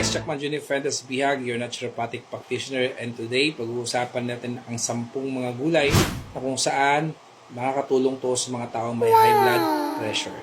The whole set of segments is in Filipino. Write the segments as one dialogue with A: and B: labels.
A: guys, Chakman Junior Fernandez Bihag, your naturopathic practitioner, and today pag-uusapan natin ang 10 mga gulay na kung saan makakatulong to sa mga taong may high blood pressure.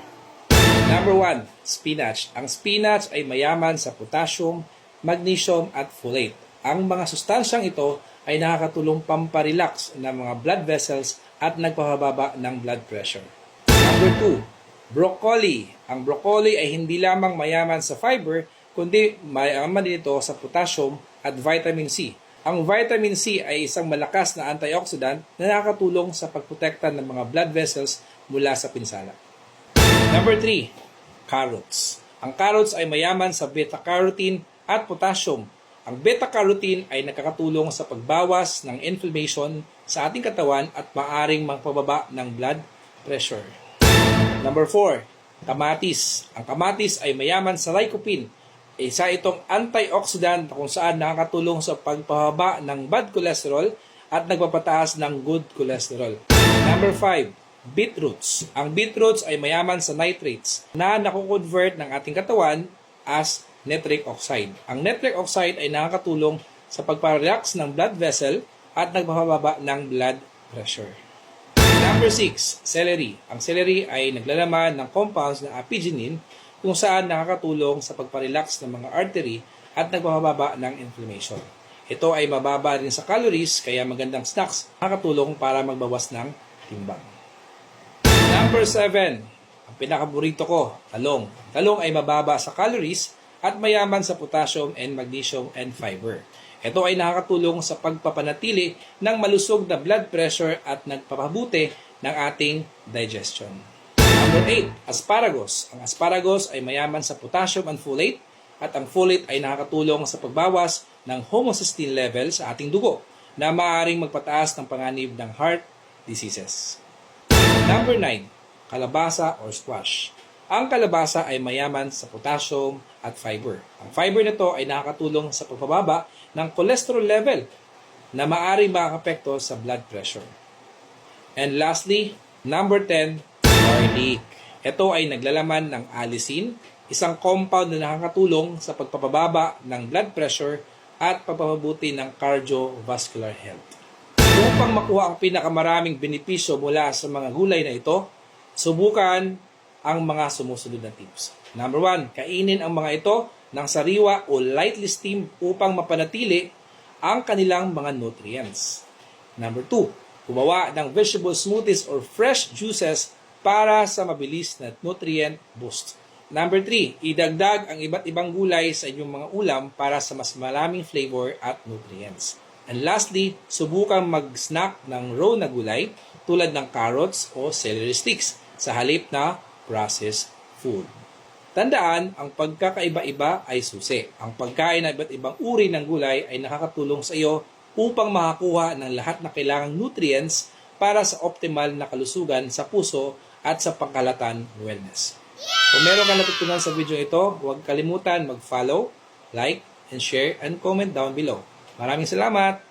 A: Number 1, spinach. Ang spinach ay mayaman sa potassium, magnesium at folate. Ang mga sustansyang ito ay nakakatulong pamparelax ng mga blood vessels at nagpapababa ng blood pressure. Number 2, broccoli. Ang broccoli ay hindi lamang mayaman sa fiber, kundi mayaman dito sa potassium at vitamin C. Ang vitamin C ay isang malakas na antioxidant na nakakatulong sa pagprotekta ng mga blood vessels mula sa pinsala. Number 3, carrots. Ang carrots ay mayaman sa beta-carotene at potassium. Ang beta-carotene ay nakakatulong sa pagbawas ng inflammation sa ating katawan at maaring magpababa ng blood pressure. Number 4, kamatis. Ang kamatis ay mayaman sa lycopene. Isa itong antioxidant kung saan nakakatulong sa pagpababa ng bad cholesterol at nagpapataas ng good cholesterol. Number 5, beetroots. Ang beetroots ay mayaman sa nitrates na nakukonvert ng ating katawan as nitric oxide. Ang nitric oxide ay nakakatulong sa pagparelax ng blood vessel at nagpapababa ng blood pressure. Number 6, celery. Ang celery ay naglalaman ng compounds na apigenin kung saan nakakatulong sa pagparelax ng mga artery at nagpapababa ng inflammation. Ito ay mababa rin sa calories, kaya magandang snacks nakakatulong para magbawas ng timbang. Number 7, ang pinakaborito ko, talong. Talong ay mababa sa calories at mayaman sa potassium and magnesium and fiber. Ito ay nakakatulong sa pagpapanatili ng malusog na blood pressure at nagpapabuti ng ating digestion. Number 8, asparagus. Ang asparagus ay mayaman sa potassium and folate at ang folate ay nakakatulong sa pagbawas ng homocysteine level sa ating dugo na maaaring magpataas ng panganib ng heart diseases. Number 9, kalabasa or squash. Ang kalabasa ay mayaman sa potassium at fiber. Ang fiber nito ay nakakatulong sa pagpababa ng cholesterol level na maaaring makakapekto sa blood pressure. And lastly, number 10, garlic. Ito ay naglalaman ng allicin, isang compound na nakakatulong sa pagpapababa ng blood pressure at pagpapabuti ng cardiovascular health. Upang makuha ang pinakamaraming benepisyo mula sa mga gulay na ito, subukan ang mga sumusunod na tips. Number 1, kainin ang mga ito ng sariwa o lightly steamed upang mapanatili ang kanilang mga nutrients. Number 2, gumawa ng vegetable smoothies or fresh juices para sa mabilis na nutrient boost. Number 3, idagdag ang iba't ibang gulay sa inyong mga ulam para sa mas maraming flavor at nutrients. And lastly, subukang mag-snack ng raw na gulay tulad ng carrots o celery sticks sa halip na processed food. Tandaan, ang pagkakaiba-iba ay susi. Ang pagkain ng iba't ibang uri ng gulay ay nakakatulong sa iyo upang makakuha ng lahat na kailangang nutrients para sa optimal na kalusugan sa puso at sa pangkalatan wellness. Kung meron ka natutunan sa video ito, huwag kalimutan mag-follow, like, and share, and comment down below. Maraming salamat!